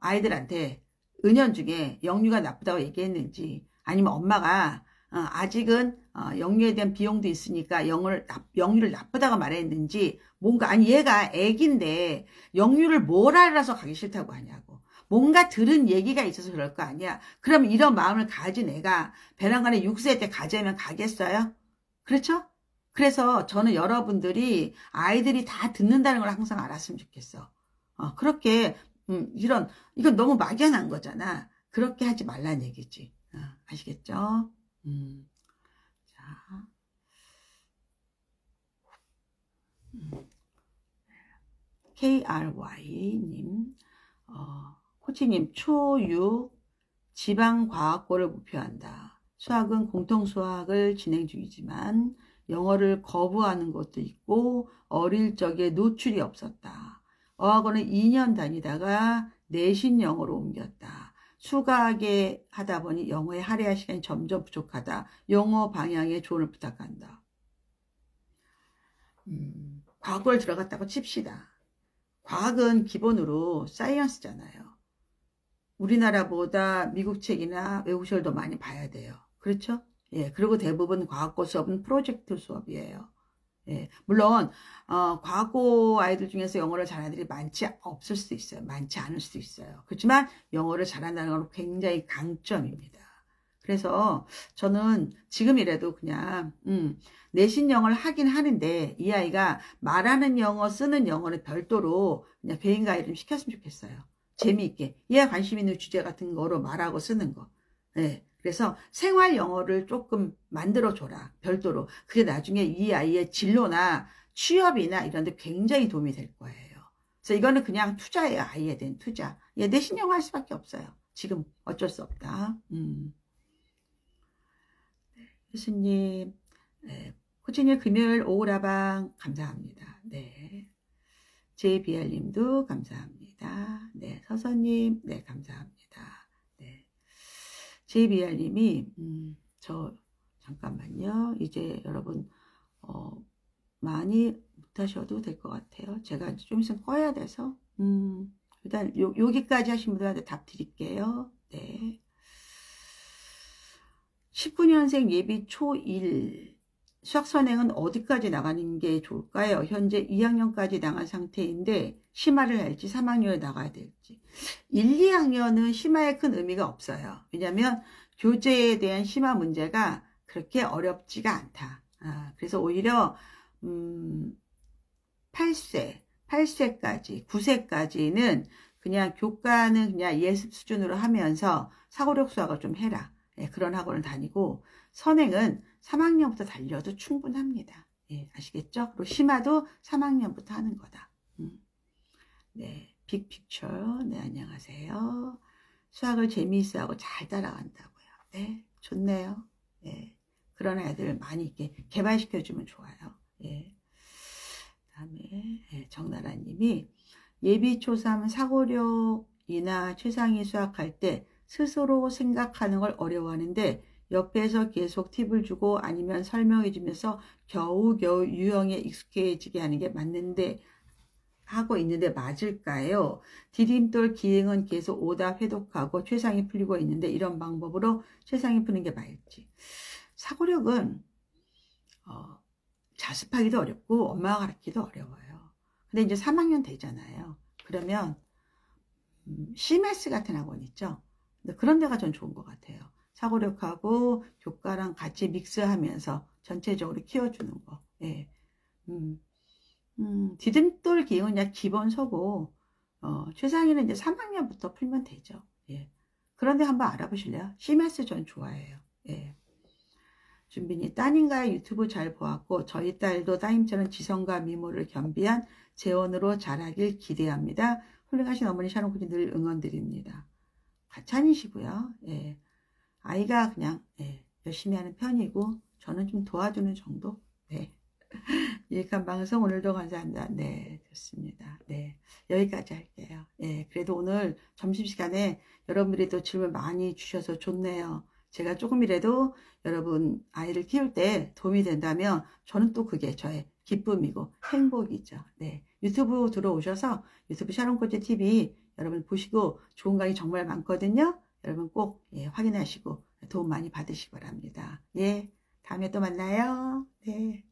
아이들한테 은연중에 영유가 나쁘다고 얘기했는지 아니면 엄마가 아직은 영유에 대한 비용도 있으니까 영유를 나쁘다고 말했는지 뭔가 아니 얘가 애기인데 영유를 뭘 알아서 가기 싫다고 하냐고 뭔가 들은 얘기가 있어서 그럴 거 아니야. 그러면 이런 마음을 가진 애가 배란간에 6세 때 가자면 가겠어요? 그렇죠? 그래서 저는 여러분들이 아이들이 다 듣는다는 걸 항상 알았으면 좋겠어. 그렇게 이건 너무 막연한 거잖아. 그렇게 하지 말란 얘기지. 아시겠죠? 자, KRY님, 코치님, 초6 지방과학고를 목표한다. 수학은 공통수학을 진행 중이지만 영어를 거부하는 것도 있고 어릴 적에 노출이 없었다. 어학원을 2년 다니다가 내신 영어로 옮겼다. 수학에 하다 보니 영어에 할애할 시간이 점점 부족하다. 영어 방향에 조언을 부탁한다. 과학고를 들어갔다고 칩시다. 과학은 기본으로 사이언스잖아요. 우리나라보다 미국 책이나 외국 책을 더 많이 봐야 돼요. 그렇죠? 예, 그리고 대부분 과학고 수업은 프로젝트 수업이에요. 예, 물론 과학고 아이들 중에서 영어를 잘하는 애들이 없을 수도 있어요. 많지 않을 수도 있어요. 그렇지만 영어를 잘한다는 건 굉장히 강점입니다. 그래서 저는 지금이라도 그냥 내신 영어를 하긴 하는데 이 아이가 말하는 영어, 쓰는 영어는 별도로 그냥 배인 가이드 좀 시켰으면 좋겠어요. 재미있게 얘가 관심 있는 주제 같은 거로 말하고 쓰는 거. 네. 그래서 생활 영어를 조금 만들어줘라. 별도로. 그게 나중에 이 아이의 진로나 취업이나 이런 데 굉장히 도움이 될 거예요. 그래서 이거는 그냥 투자예요. 아이에 대한 투자. 얘 내신 영어 할 수밖에 없어요. 지금 어쩔 수 없다. 교수님, 네. 코치님 금요일 오후라방 감사합니다. 네. JBR님도 감사합니다. 네, 서서님, 네, 감사합니다. 네. JBR님이, 잠깐만요. 이제 여러분, 많이 못하셔도 될 것 같아요. 제가 좀 있으면 꺼야 돼서, 일단, 여기까지 하신 분들한테 답 드릴게요. 네. 19년생 예비 초1, 수학 선행은 어디까지 나가는 게 좋을까요? 현재 2학년까지 나간 상태인데 심화를 할지 3학년에 나가야 될지. 1, 2학년은 심화에 큰 의미가 없어요. 왜냐하면 교재에 대한 심화 문제가 그렇게 어렵지가 않다. 그래서 오히려 8세까지 9세까지는 그냥 교과는 그냥 예습 수준으로 하면서 사고력 수학을 좀 해라. 네, 그런 학원을 다니고 선행은 3학년부터 달려도 충분합니다. 예, 아시겠죠? 그리고 심화도 3학년부터 하는 거다. 네, 빅픽처. 네, 안녕하세요. 수학을 재미있어 하고 잘 따라간다고요. 네, 좋네요. 예, 그런 애들 많이 이렇게 개발시켜주면 좋아요. 예. 다음에 정나라님이 예비 초3 사고력이나 최상위 수학할 때 스스로 생각하는 걸 어려워하는데 옆에서 계속 팁을 주고 아니면 설명해 주면서 겨우겨우 유형에 익숙해지게 하는 게 맞는데 하고 있는데 맞을까요? 디딤돌 기행은 계속 오답 회독하고 최상위 풀리고 있는데 이런 방법으로 최상위 푸는 게 맞을지. 사고력은 자습하기도 어렵고 엄마가 가르치기도 어려워요. 근데 이제 3학년 되잖아요. 그러면 CMS 같은 학원 있죠. 근데 그런 데가 전 좋은 것 같아요. 사고력하고 교과랑 같이 믹스하면서 전체적으로 키워주는 거. 예. 디딤돌 기행은 그냥 기본서고, 최상위는 이제 3학년부터 풀면 되죠. 예. 그런데 한번 알아보실래요? CMS 전 좋아해요. 예. 준빈이 따님과의 유튜브 잘 보았고 저희 딸도 따님처럼 지성과 미모를 겸비한 재원으로 자라길 기대합니다. 훌륭하신 어머니 샤론 코치 늘 응원드립니다. 과찬이시고요. 예. 아이가 그냥 열심히 하는 편이고 저는 좀 도와주는 정도. 네. 유익한 방송 오늘도 감사합니다. 네, 좋습니다. 네, 여기까지 할게요. 예, 그래도 오늘 점심시간에 여러분들이 또 질문 많이 주셔서 좋네요. 제가 조금이라도 여러분 아이를 키울 때 도움이 된다면 저는 또 그게 저의 기쁨이고 행복이죠. 네, 유튜브 들어오셔서 유튜브 샤론코치 TV 여러분 보시고 좋은 강의 정말 많거든요. 여러분 꼭 확인하시고 도움 많이 받으시기 바랍니다. 예, 다음에 또 만나요. 네.